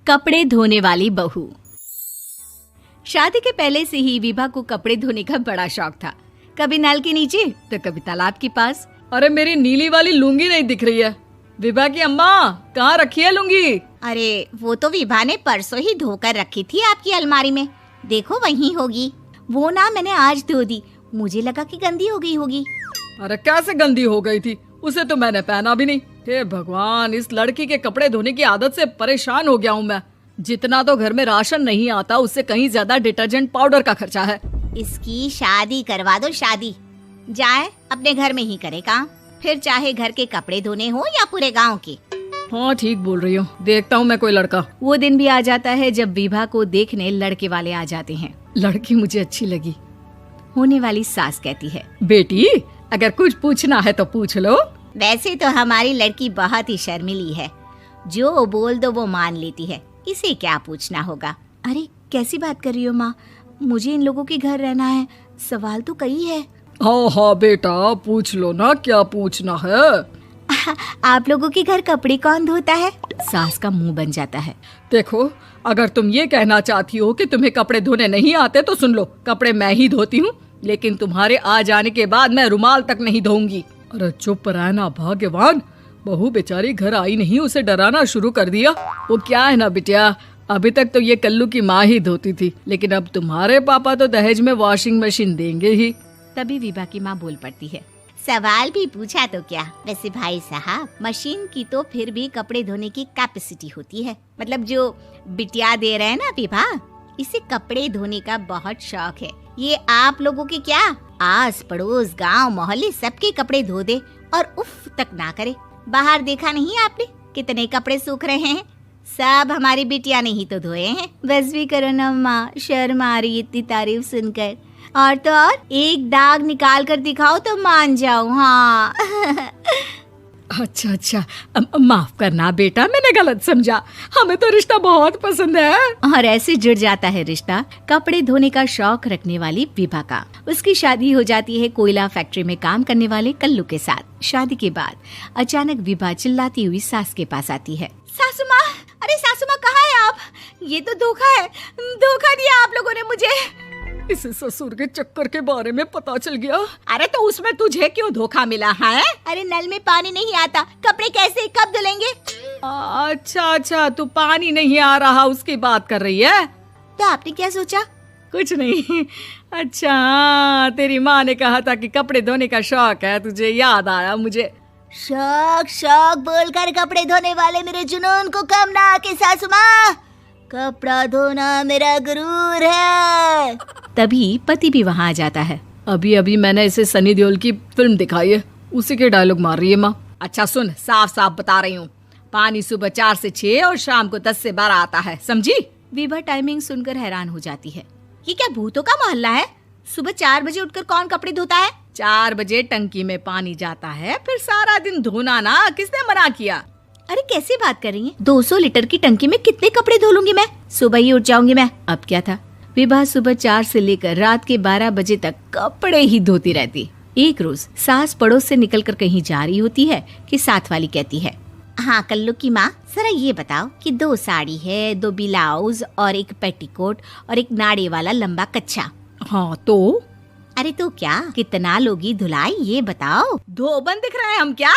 कपड़े धोने वाली बहू। शादी के पहले से ही विभा को कपड़े धोने का बड़ा शौक था। कभी नल के नीचे तो कभी तालाब के पास। अरे मेरी नीली वाली लुंगी नहीं दिख रही है। विभा की अम्मा, कहाँ रखी है लुंगी? अरे वो तो विभा ने परसों ही धोकर रखी थी आपकी अलमारी में, देखो वहीं होगी। वो ना मैंने आज धो दी, मुझे लगा कि गंदी हो गई होगी। अरे कैसे गंदी हो गई थी? उसे तो मैंने पहना भी नहीं। हे भगवान, इस लड़की के कपड़े धोने की आदत से परेशान हो गया हूँ मैं। जितना तो घर में राशन नहीं आता, उससे कहीं ज्यादा डिटर्जेंट पाउडर का खर्चा है। इसकी शादी करवा दो, शादी जाए अपने घर में ही करे काम, फिर चाहे घर के कपड़े धोने हो या पूरे गांव के। हाँ ठीक बोल रही हो, देखता हूँ मैं कोई लड़का। वो दिन भी आ जाता है जब विभा को देखने लड़के वाले आ जाते हैं। लड़की मुझे अच्छी लगी। होने वाली सास कहती है, बेटी अगर कुछ पूछना है तो पूछ लो। वैसे तो हमारी लड़की बहुत ही शर्मीली है, जो बोल दो वो मान लेती है, इसे क्या पूछना होगा। अरे कैसी बात कर रही हो माँ, मुझे इन लोगों के घर रहना है, सवाल तो कई है। हाँ हाँ बेटा, पूछ लो ना, क्या पूछना है। आप लोगों के घर कपड़े कौन धोता है? सास का मुंह बन जाता है। देखो, अगर तुम ये कहना चाहती हो कि तुम्हें कपड़े धोने नहीं आते तो सुन लो, कपड़े मैं ही धोती हूँ, लेकिन तुम्हारे आ जाने के बाद मैं रुमाल तक नहीं धोऊंगी। अरे चुप रहना भाग्यवान, बहू बेचारी घर आई नहीं, उसे डराना शुरू कर दिया। वो क्या है ना बिटिया, अभी तक तो ये कल्लू की माँ ही धोती थी, लेकिन अब तुम्हारे पापा तो दहेज में वॉशिंग मशीन देंगे ही। तभी विभा की माँ बोल पड़ती है, सवाल भी पूछा तो क्या। वैसे भाई साहब, मशीन की तो फिर भी कपड़े धोने की कैपेसिटी होती है। मतलब जो बिटिया दे रहे हैं ना विभा, इसे कपड़े धोने का बहुत शौक है। ये आप लोगों के क्या, आस पड़ोस गांव मोहल्ले सबके कपड़े धो दे और उफ तक ना करे। बाहर देखा नहीं आपने कितने कपड़े सूख रहे हैं? सब हमारी बिटिया ने ही तो धोए हैं। बस भी करो ना माँ, शर्म आ रही इतनी तारीफ सुनकर। और तो और एक दाग निकाल कर दिखाओ तो मान जाओ। हाँ अच्छा अच्छा, माफ करना बेटा, मैंने गलत समझा। हमें तो रिश्ता बहुत पसंद है। और ऐसे जुड़ जाता है रिश्ता कपड़े धोने का शौक रखने वाली विभा का। उसकी शादी हो जाती है कोयला फैक्ट्री में काम करने वाले कल्लू के साथ। शादी के बाद अचानक विभा चिल्लाती हुई सास के पास आती है। सासू माँ, अरे सासू माँ कहाँ है आप? ये तो धोखा है, धोखा दिया आप लोगों ने मुझे। इसे ससुर के चक्कर के बारे में पता चल गया। अरे तो उसमें तुझे क्यों धोखा मिला है? अरे नल में पानी नहीं आता, कपड़े कैसे कब धुलेंगे? अच्छा अच्छा, तू पानी नहीं आ रहा उसकी बात कर रही है। तो आपने क्या सोचा? कुछ नहीं। अच्छा, तेरी माँ ने कहा था कि कपड़े धोने का शौक है तुझे, याद आया मुझे। शौक शौक बोलकर कपड़े धोने वाले मेरे जुनून को कम ना आके सासू माँ, कपड़ा धोना मेरा गुरूर है। तभी पति भी वहाँ आ जाता है। अभी अभी मैंने इसे सनी देओल की फिल्म दिखाई है, उसी के डायलॉग मार रही है माँ। अच्छा सुन, साफ साफ बता रही हूँ, पानी सुबह 4 से 6 और शाम को 10 से 12 आता है, समझी? विभा टाइमिंग सुनकर हैरान हो जाती है। ये क्या भूतों का मोहल्ला है? सुबह 4 बजे उठकर कौन कपड़े धोता है? 4 बजे टंकी में पानी जाता है, फिर सारा दिन धोना ना, किसने मना किया? अरे कैसी बात कर रही हैं? 200 लीटर की टंकी में कितने कपड़े धो लूंगी मैं? सुबह ही उठ जाऊंगी मैं। अब क्या था, विभा सुबह 4 से लेकर रात के 12 बजे तक कपड़े ही धोती रहती। एक रोज सास पड़ोस से निकलकर कहीं जा रही होती है कि साथ वाली कहती है, हाँ कल्लू की माँ, जरा ये बताओ कि 2 साड़ी है, 2 ब्लाउज और एक पेटीकोट और एक नाड़े वाला लंबा कच्छा। हाँ तो? अरे तो क्या, कितना लोगी धुलाई ये बताओ। धोबन दिख रहे हैं हम क्या?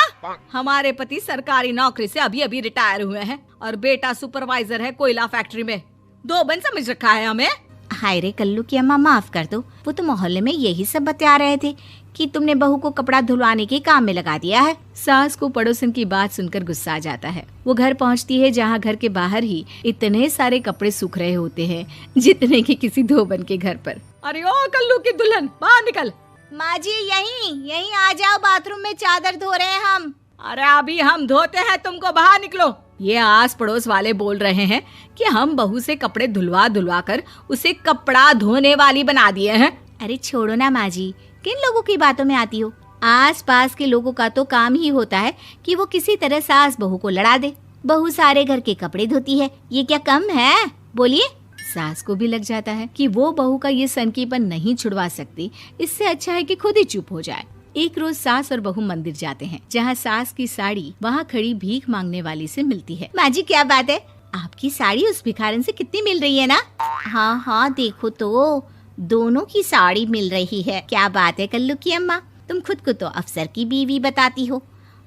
हमारे पति सरकारी नौकरी से अभी अभी रिटायर हुए हैं और बेटा सुपरवाइजर है कोयला फैक्ट्री में। धोबन समझ रखा है हमें। हाय रे कल्लू की अम्मा, माफ कर दो, वो तो मोहल्ले में यही सब बता रहे थे कि तुमने बहू को कपड़ा धुलवाने के काम में लगा दिया है। सास को पड़ोसन की बात सुनकर गुस्सा आ जाता है। वो घर पहुंचती है जहां घर के बाहर ही इतने सारे कपड़े सूख रहे होते हैं जितने कि किसी धोबन के घर पर। अरे ओ कल्लू की दुल्हन, बाहर निकल। माँ जी यहीं आ जाओ, बाथरूम में चादर धो रहे हैं हम। अरे अभी हम धोते हैं, तुमको बाहर निकलो। ये आस पड़ोस वाले बोल रहे हैं कि हम बहू से कपड़े धुलवा धुलवा कर उसे कपड़ा धोने वाली बना दिए हैं। अरे छोड़ो ना माँ जी, किन लोगों की बातों में आती हो? आस पास के लोगों का तो काम ही होता है कि वो किसी तरह सास बहू को लड़ा दे। बहू सारे घर के कपड़े धोती है, ये क्या कम है? बोलिए। सास को भी लग जाता है कि वो बहू का ये सनकीपन नहीं छुड़वा सकती, इससे अच्छा है कि खुद ही चुप हो जाए। एक रोज सास और बहू मंदिर जाते हैं, जहाँ सास की साड़ी वहाँ खड़ी भीख मांगने वाली से मिलती है। माँ जी क्या बात है, आपकी साड़ी उस भिखारन से कितनी मिल रही है ना? हाँ हाँ देखो तो, दोनों की साड़ी मिल रही है। क्या बात है कल्लू की अम्मा, तुम खुद को तो अफसर की बीवी बताती हो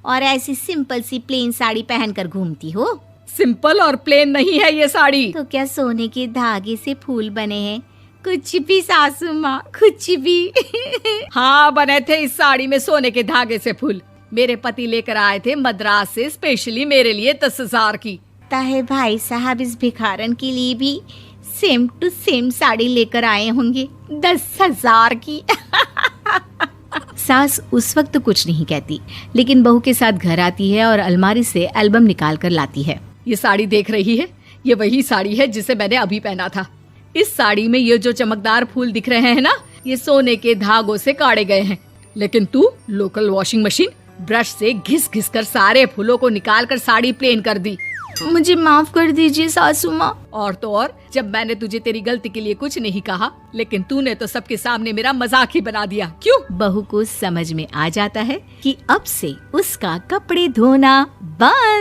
और ऐसी सिंपल सी प्लेन साड़ी पहनकर घूमती हो। सिंपल और प्लेन नहीं है ये साड़ी। तो क्या सोने के धागे से फूल बने हैं? कुछ भी सासू माँ, कुछ भी। हाँ, बने थे इस साड़ी में सोने के धागे से फूल। मेरे पति लेकर आए थे मद्रास से स्पेशली मेरे लिए 10,000 की। ताहे भाई साहब इस भिखारन के लिए भी सेम टू सेम साड़ी लेकर आए होंगे 10,000 की। सास उस वक्त तो कुछ नहीं कहती, लेकिन बहू के साथ घर आती है और अलमारी से एल्बम निकाल कर लाती है। ये साड़ी देख रही है, ये वही साड़ी है जिसे मैंने अभी पहना था। इस साड़ी में ये जो चमकदार फूल दिख रहे हैं ना, ये सोने के धागों से काढ़े गए हैं। लेकिन तू लोकल वॉशिंग मशीन ब्रश से घिस घिस कर सारे फूलों को निकाल कर साड़ी प्लेन कर दी। मुझे माफ कर दीजिए सासू माँ। और तो और, जब मैंने तुझे तेरी गलती के लिए कुछ नहीं कहा, लेकिन तूने तो सबके सामने मेरा मजाक ही बना दिया। क्यों? बहू को समझ में आ जाता है कि अब से उसका कपड़े धोना बंद।